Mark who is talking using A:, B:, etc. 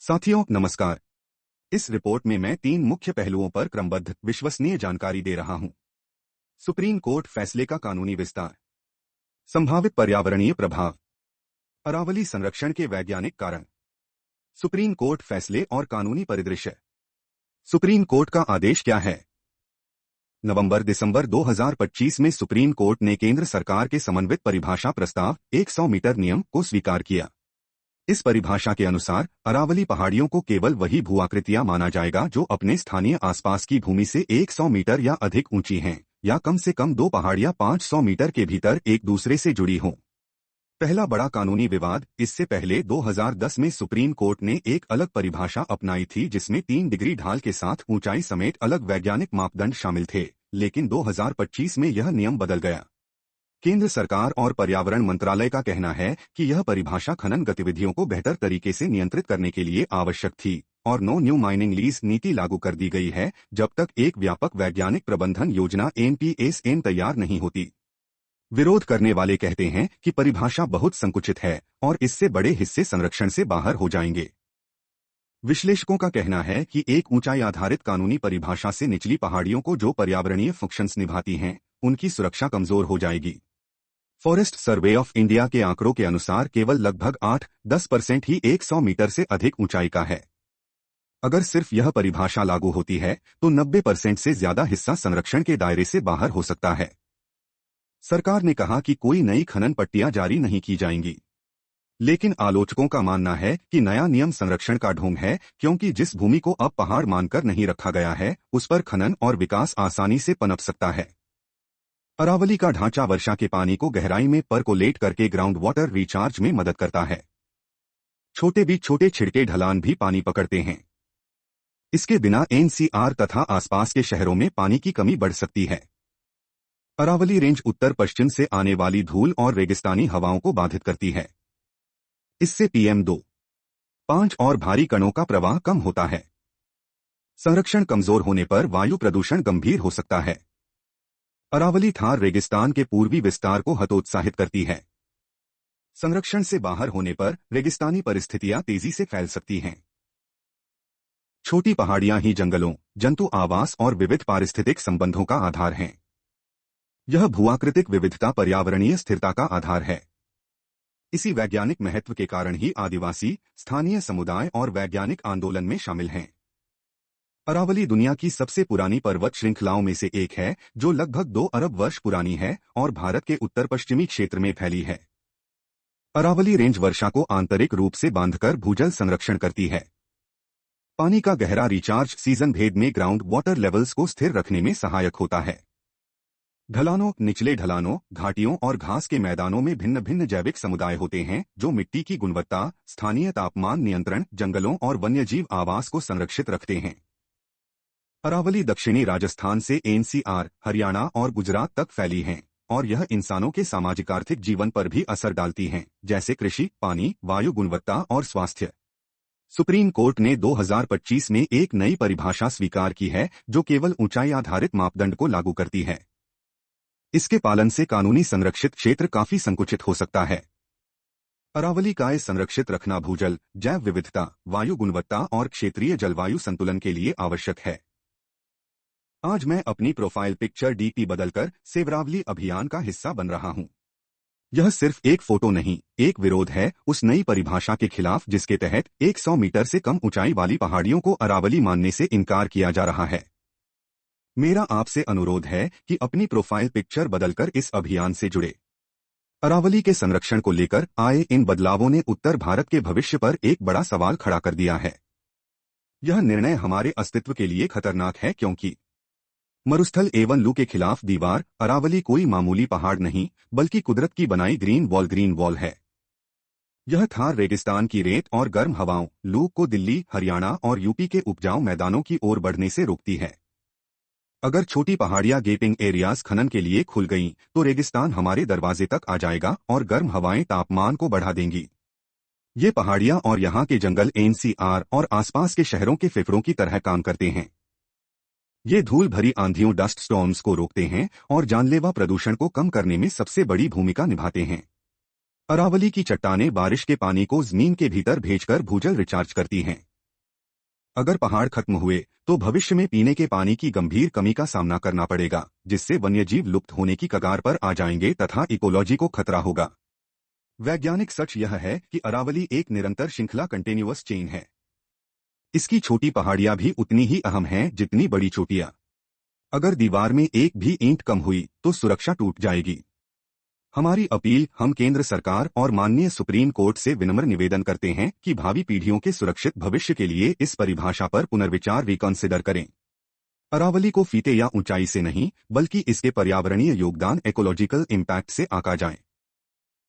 A: साथियों नमस्कार। इस रिपोर्ट में मैं 3 मुख्य पहलुओं पर क्रमबद्ध विश्वसनीय जानकारी दे रहा हूं। सुप्रीम कोर्ट फैसले का कानूनी विस्तार, संभावित पर्यावरणीय प्रभाव, अरावली संरक्षण के वैज्ञानिक कारण, सुप्रीम कोर्ट फैसले और कानूनी परिदृश्य। सुप्रीम कोर्ट का आदेश क्या है? नवंबर-दिसंबर 2025 में सुप्रीम कोर्ट ने केंद्र सरकार के समन्वित परिभाषा प्रस्ताव 100 मीटर नियम को स्वीकार किया। इस परिभाषा के अनुसार अरावली पहाड़ियों को केवल वही भूआकृतियां माना जाएगा जो अपने स्थानीय आसपास की भूमि से 100 मीटर या अधिक ऊंची हैं, या कम से कम 2 पहाड़ियां 500 मीटर के भीतर एक दूसरे से जुड़ी हों। पहला बड़ा कानूनी विवाद। इससे पहले 2010 में सुप्रीम कोर्ट ने एक अलग परिभाषा अपनाई थी जिसमें 3 डिग्री ढाल के साथ ऊंचाई समेत अलग वैज्ञानिक मापदंड शामिल थे, लेकिन 2025 में यह नियम बदल गया। केंद्र सरकार और पर्यावरण मंत्रालय का कहना है कि यह परिभाषा खनन गतिविधियों को बेहतर तरीके से नियंत्रित करने के लिए आवश्यक थी और नो न्यू माइनिंग लीज नीति लागू कर दी गई है जब तक एक व्यापक वैज्ञानिक प्रबंधन योजना NPSN तैयार नहीं होती। विरोध करने वाले कहते हैं कि परिभाषा बहुत संकुचित है और इससे बड़े हिस्से संरक्षण से बाहर हो जाएंगे। विश्लेषकों का कहना है कि एक ऊंचाई आधारित कानूनी परिभाषा से निचली पहाड़ियों को जो पर्यावरणीय फंक्शंस निभाती हैं, उनकी सुरक्षा कमजोर हो जाएगी। फॉरेस्ट सर्वे ऑफ इंडिया के आंकड़ों के अनुसार केवल लगभग 8-10% ही 100 मीटर से अधिक ऊंचाई का है। अगर सिर्फ यह परिभाषा लागू होती है तो 90% से ज्यादा हिस्सा संरक्षण के दायरे से बाहर हो सकता है। सरकार ने कहा कि कोई नई खनन पट्टियां जारी नहीं की जाएंगी, लेकिन आलोचकों का मानना है कि नया नियम संरक्षण का ढोंग है, क्योंकि जिस भूमि को अब पहाड़ मानकर नहीं रखा गया है उस पर खनन और विकास आसानी से पनप सकता है। अरावली का ढांचा वर्षा के पानी को गहराई में परकोलेट करके ग्राउंड वाटर रिचार्ज में मदद करता है। छोटे छिड़के ढलान भी पानी पकड़ते हैं। इसके बिना NCR तथा आसपास के शहरों में पानी की कमी बढ़ सकती है। अरावली रेंज उत्तर पश्चिम से आने वाली धूल और रेगिस्तानी हवाओं को बाधित करती है। इससे PM2.5 और भारी कणों का प्रवाह कम होता है। संरक्षण कमजोर होने पर वायु प्रदूषण गंभीर हो सकता है। अरावली थार रेगिस्तान के पूर्वी विस्तार को हतोत्साहित करती है। संरक्षण से बाहर होने पर रेगिस्तानी परिस्थितियां तेजी से फैल सकती हैं। छोटी पहाड़ियां ही जंगलों, जंतु आवास और विविध पारिस्थितिक संबंधों का आधार हैं। यह भूआकृतिक विविधता पर्यावरणीय स्थिरता का आधार है। इसी वैज्ञानिक महत्व के कारण ही आदिवासी, स्थानीय समुदाय और वैज्ञानिक आंदोलन में शामिल हैं। अरावली दुनिया की सबसे पुरानी पर्वत श्रृंखलाओं में से एक है, जो लगभग 2 अरब वर्ष पुरानी है और भारत के उत्तर पश्चिमी क्षेत्र में फैली है। अरावली रेंज वर्षा को आंतरिक रूप से बांधकर भूजल संरक्षण करती है। पानी का गहरा रिचार्ज सीजन भेद में ग्राउंड वाटर लेवल्स को स्थिर रखने में सहायक होता है। ढलानों, निचले ढलानों, घाटियों और घास के मैदानों में भिन्न भिन्न जैविक समुदाय होते हैं जो मिट्टी की गुणवत्ता, स्थानीय तापमान नियंत्रण, जंगलों और वन्यजीव आवास को संरक्षित रखते हैं। अरावली दक्षिणी राजस्थान से NCR, हरियाणा और गुजरात तक फैली हैं और यह इंसानों के सामाजिक आर्थिक जीवन पर भी असर डालती हैं, जैसे कृषि, पानी, वायु गुणवत्ता और स्वास्थ्य। सुप्रीम कोर्ट ने 2025 में एक नई परिभाषा स्वीकार की है जो केवल ऊंचाई आधारित मापदंड को लागू करती है। इसके पालन से कानूनी संरक्षित क्षेत्र काफी संकुचित हो सकता है। अरावली काय संरक्षित रखना भूजल, जैव विविधता, वायु गुणवत्ता और क्षेत्रीय जलवायु संतुलन के लिए आवश्यक है। आज मैं अपनी प्रोफाइल पिक्चर DP बदलकर सेवरावली अभियान का हिस्सा बन रहा हूं। यह सिर्फ एक फोटो नहीं, एक विरोध है उस नई परिभाषा के खिलाफ जिसके तहत 100 मीटर से कम ऊंचाई वाली पहाड़ियों को अरावली मानने से इनकार किया जा रहा है। मेरा आपसे अनुरोध है कि अपनी प्रोफाइल पिक्चर बदलकर इस अभियान से जुड़े। अरावली के संरक्षण को लेकर आए इन बदलावों ने उत्तर भारत के भविष्य पर एक बड़ा सवाल खड़ा कर दिया है। यह निर्णय हमारे अस्तित्व के लिए खतरनाक है, क्योंकि मरुस्थल एवं लू के खिलाफ दीवार अरावली कोई मामूली पहाड़ नहीं बल्कि कुदरत की बनाई ग्रीन वॉल है। यह थार रेगिस्तान की रेत और गर्म हवाओं, लू को दिल्ली, हरियाणा और यूपी के उपजाऊ मैदानों की ओर बढ़ने से रोकती है। अगर छोटी पहाड़ियां गेपिंग एरियाज खनन के लिए खुल गईं, तो रेगिस्तान हमारे दरवाजे तक आ जाएगा और गर्म हवाएं तापमान को बढ़ा देंगी। ये पहाड़ियां और यहाँ के जंगल NCR और आसपास के शहरों के फेफड़ों की तरह काम करते हैं। ये धूल भरी आंधियों, डस्ट स्टॉर्म्स को रोकते हैं और जानलेवा प्रदूषण को कम करने में सबसे बड़ी भूमिका निभाते हैं। अरावली की चट्टानें बारिश के पानी को जमीन के भीतर भेजकर भूजल रिचार्ज करती हैं। अगर पहाड़ खत्म हुए तो भविष्य में पीने के पानी की गंभीर कमी का सामना करना पड़ेगा, जिससे वन्यजीव लुप्त होने की कगार पर आ जाएंगे तथा इकोलॉजी को खतरा होगा। वैज्ञानिक सच यह है कि अरावली एक निरंतर श्रृंखला कंटिन्यूअस चेन है। इसकी छोटी पहाड़ियां भी उतनी ही अहम हैं जितनी बड़ी चोटियां। अगर दीवार में एक भी ईंट कम हुई तो सुरक्षा टूट जाएगी। हमारी अपील, हम केंद्र सरकार और माननीय सुप्रीम कोर्ट से विनम्र निवेदन करते हैं कि भावी पीढ़ियों के सुरक्षित भविष्य के लिए इस परिभाषा पर पुनर्विचार रिकंसिडर करें। अरावली को फीते या ऊंचाई से नहीं, बल्कि इसके पर्यावरणीय योगदान, इकोलॉजिकल इम्पैक्ट से आंका जाए।